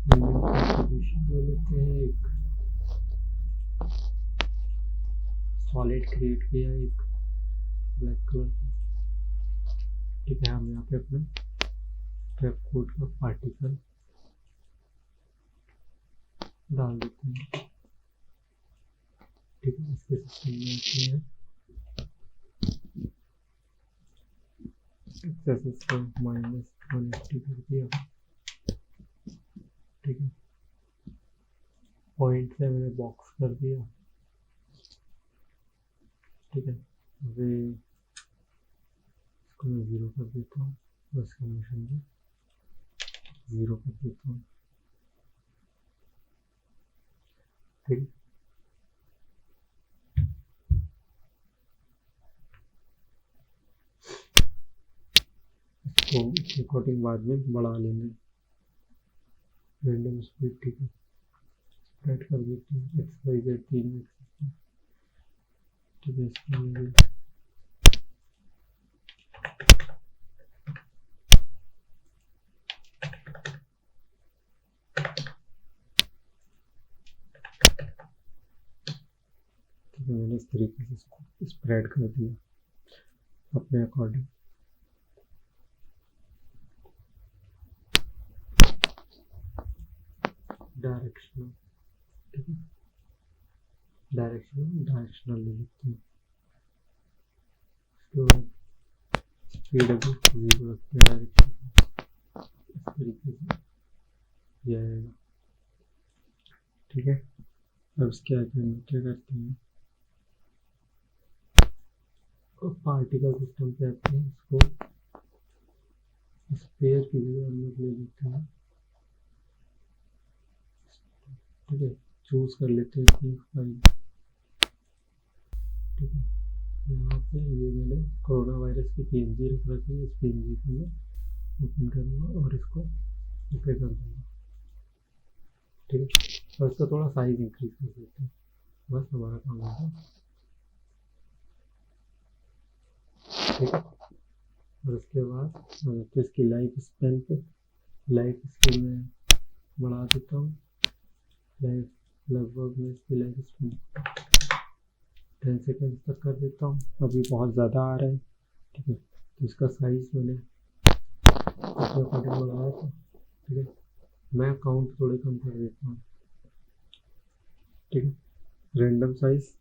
New composition ले लेते हैं, एक सॉलिड क्रिएट किया एक ब्लैक कलर। ठीक है, हम यहाँ पे अपना ट्रैप कोड का पार्टिकल डाल देते हैं। ठीक है, इसके सिस्टम में आते हैं, एक्सेस को -180 कर दिया। ठीक है, पॉइंट से मैंने बॉक्स कर दिया। ठीक है, वे इसको मैं 0 कर देता हूँ, बस कमीशन भी 0 कर देता हूँ। ठीक है, इसको इसके अकॉर्डिंग बाद में बढ़ा लेंगे, रैंडम स्पीड। ठीक है, स्प्रेड कर देते हैं XYZ 3 एक्सेस। ठीक है, इसमें मैंने इस तरीके से इसको स्प्रेड कर दिया अपने अकॉर्डिंग। डायरेक्शनल, ठीक है, डायरेक्शनल ले लेते हैं। उसके बाद स्पीड अभी 0 रखते हैं, डायरेक्शन इस तरीके से ये आएगा। ठीक है, अब इसके आगे हम क्या करते हैं, पार्टिकल सिस्टम पे आते हैं, इसको स्फीयर की जगह हम लोग ले लेते हैं। ठीक है, चूज कर लेते हैं अपनी फाइल। ठीक है, यहाँ पे ये मैंने कोरोना वायरस की PNG रख रखी है, इस PNG को मैं ओपन करूँगा और इसको ओके कर दूँगा। ठीक है, और इसका थोड़ा साइज इंक्रीज कर देते हैं, बस हमारा काम होगा। ठीक है, और उसके बाद तो इसकी लाइफ स्पेन पे लाइफ स्पेन में बढ़ा देता हूँ। लाइफ लगभग मैं इसकी लाइफ स्पेन 10 सेकेंड तक कर देता हूँ। अभी बहुत ज़्यादा आ रहा है। ठीक है, तो इसका साइज मैंने अपने अकॉर्डिंग बढ़ाया था। ठीक है, मैं काउंट थोड़े कम कर देता हूँ। ठीक है, रैंडम साइज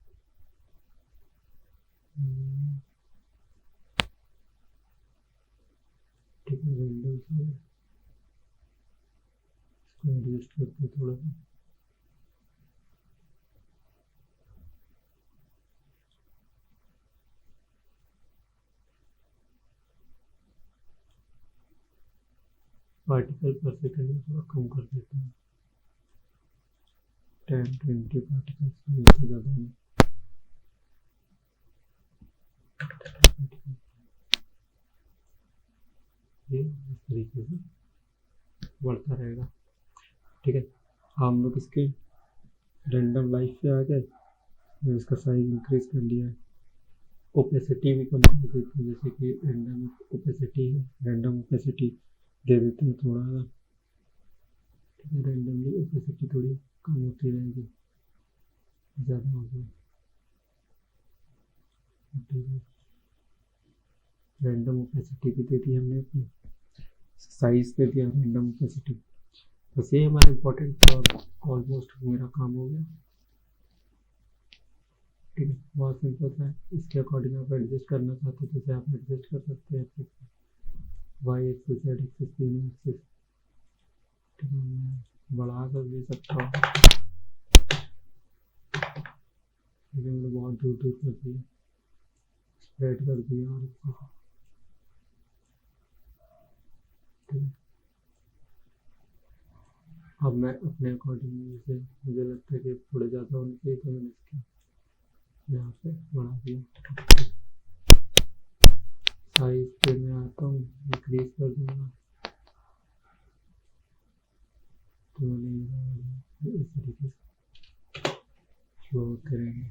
ठीक है, रैंडम साइज इसको एडजस्ट करते हैं थोड़ा सा। पार्टिकल पर सेकंड में थोड़ा कम कर देता हूँ, 10-20 पार्टिकल्स, इससे ज़्यादा नहीं। ये इस तरीके से बढ़ता रहेगा। ठीक है, हम लोग इसके रैंडम लाइफ पे आ गए, इसका साइज इंक्रीज कर लिया है। ओपेसिटी भी कम कर देते हैं, जैसे कि रैंडम ओपेसिटी है, रैंडम ओपेसिटी दे देते हैं थोड़ा सा। ठीक है, रैंडमली ओपेसिटी थोड़ी कम होती रहेगी, ज़्यादा हो गई। ठीक है, रैंडम ओपेसिटी भी दे दी हमने, अपनी साइज दे दिया, रैंडम ओपेसिटी। बस ये हमारा इम्पोर्टेंट और ऑलमोस्ट मेरा काम हो गया। ठीक है, बहुत सिंपल है। इसके अकॉर्डिंग आप एडजस्ट करना चाहते हो तो आप एडजस्ट कर सकते हैं, वाई एक्सिस जेड एक्सिस तीनों एक्सिस। ठीक है, मैं बढ़ा कर दे सकता हूँ। ठीक है, मैंने बहुत दूर दूर कर दिया, स्प्रेड कर दिया और ठीक है, अब मैं अपने अकॉर्डिंग जैसे मुझे लगता है कि थोड़े ज़्यादा होने चाहिए तो मैंने इसके यहाँ पे बढ़ा दिया। साइज पे मैं आता हूँ, इंक्रीज कर दूँगा, तो मैंने इस तरीके से फ्लो होते रहेंगे।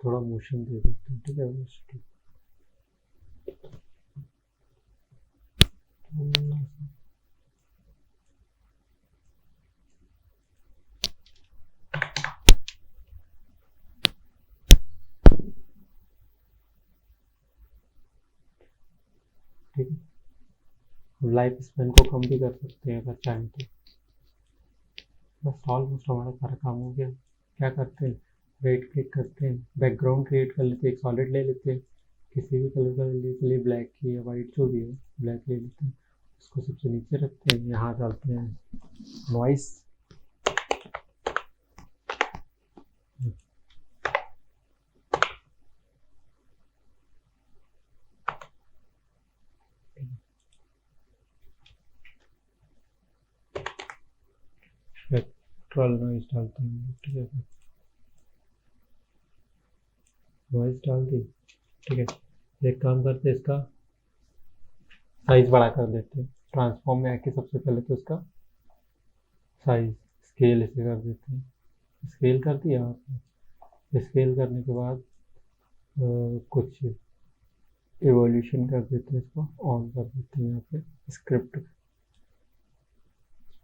थोड़ा मोशन दे देते हैं, ठीक है। ठीक है, लाइफ स्पैन को कम भी कर सकते हैं अगर चाहें तो। बस ऑलमोस्ट हमारा सारा काम हो गया। क्या करते हैं, राइट क्लिक करते हैं, बैकग्राउंड क्रिएट कर लेते हैं, एक सॉलिड ले लेते हैं, किसी भी कलर का ले लेते हैं, ब्लैक की या वाइट जो भी है, ब्लैक ले लेते हैं, उसको सबसे नीचे रखते हैं, यहाँ डालते हैं नॉइस। स्पेक्ट्रल नॉइस डालते हैं, ठीक है, नॉइस डाल दी, ठीक है। एक काम करते हैं, इसका साइज बड़ा कर देते हैं। ट्रांसफॉर्म में आके सबसे पहले तो इसका साइज स्केल ऐसे कर देते हैं, स्केल कर दिया आपने। स्केल करने के बाद कुछ इवोल्यूशन कर देते हैं, इसको ऑन कर देते हैं। यहाँ पे स्क्रिप्ट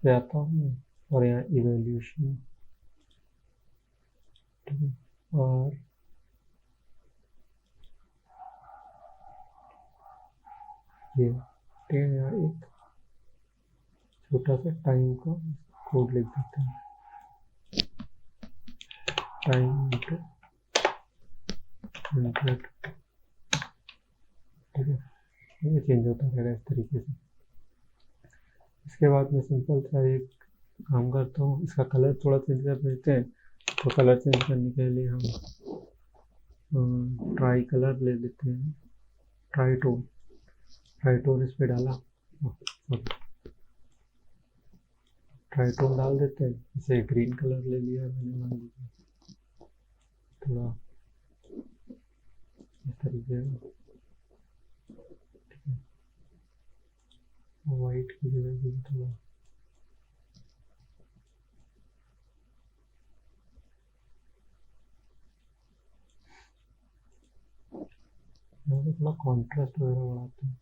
पे आता हूँ मैं, और यहाँ इवोल्यूशन, ठीक है। और ये ठीक है, यहाँ एक छोटा सा टाइम का कोड लिख देते हैं, टाइम इंटू इनपुट, ठीक है। ये चेंज होता रहेगा इस तरीके से। इसके बाद मैं सिंपल सा एक काम करता हूँ, इसका कलर थोड़ा चेंज कर देते हैं। तो कलर चेंज करने के लिए हम ट्राई कलर ले लेते हैं, ट्राई टोन इस पर डाला, ट्राई टोन डाल देते हैं। इसे ग्रीन कलर ले लिया मैंने, मान लीजिए थोड़ा इस तरीके से, ठीक है। वाइट की जगह भी थोड़ा थोड़ा कॉन्ट्रास्ट वगैरह बढ़ाते हैं।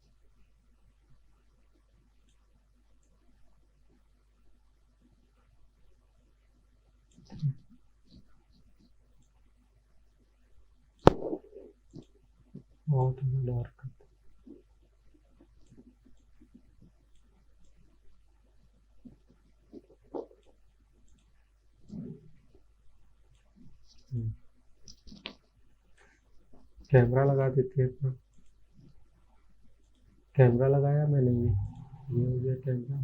और थोड़ा डार्क करते हैं। कैमरा लगा देते हैं अपना। कैमरा लगाया मैंने, ये हो गया कैमरा,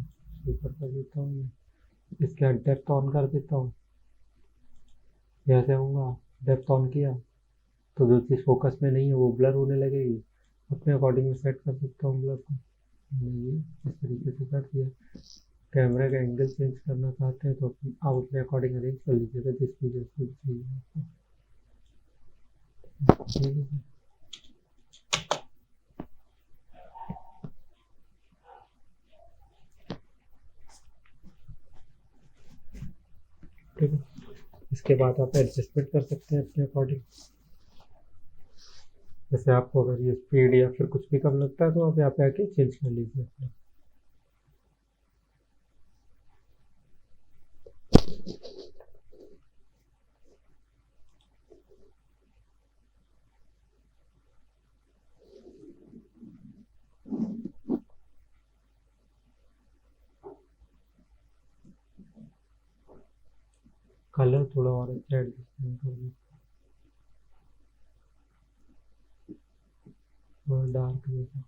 ऊपर कर देता हूँ मैं। इसके डेप्थ ऑन कर देता हूँ, जैसे होगा डेप्थ ऑन किया तो जो चीज़ फोकस में नहीं है वो ब्लर होने लगेगी। अपने अकॉर्डिंग में सेट कर सकता हूँ ब्लर को। ये इस तरीके से कर दिया। कैमरे का एंगल चेंज करना चाहते हैं तो आप अपने अकॉर्डिंग अरेंज कर लीजिएगा, जिसकी जैसे चाहिए आपको, ठीक है। ठीक है, इसके बाद आप एडजस्टमेंट कर सकते हैं अपने अकॉर्डिंग। जैसे आपको अगर ये स्पीड या फिर कुछ भी कम लगता है तो आप यहाँ पे आके चेंज कर लीजिए अपना। कलर थोड़ा और अच्छा एडजस्टमेंट कर लीजिए, थोड़ा डार्क जैसा।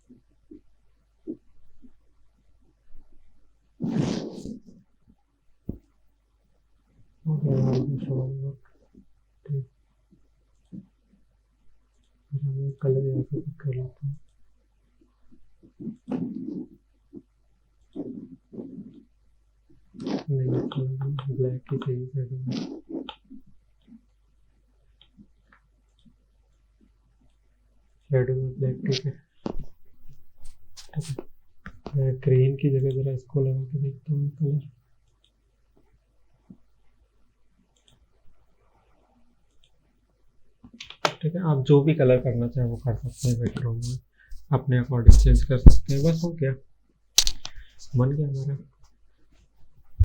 कलर यहाँ से पिक कर लेता हूँ। नहीं, कलर ब्लैक ही चाहिए शेडो में, शेडो में ब्लैक, ठीक है। ठीक है, मैं ग्रीन की जगह जरा इसको लगा के देखता हूँ कलर। ठीक है, आप जो भी कलर करना चाहें वो कर सकते हैं बैकग्राउंड में, अपने अकॉर्डिंग चेंज कर सकते हैं। बस हो गया, बन गया हमारा।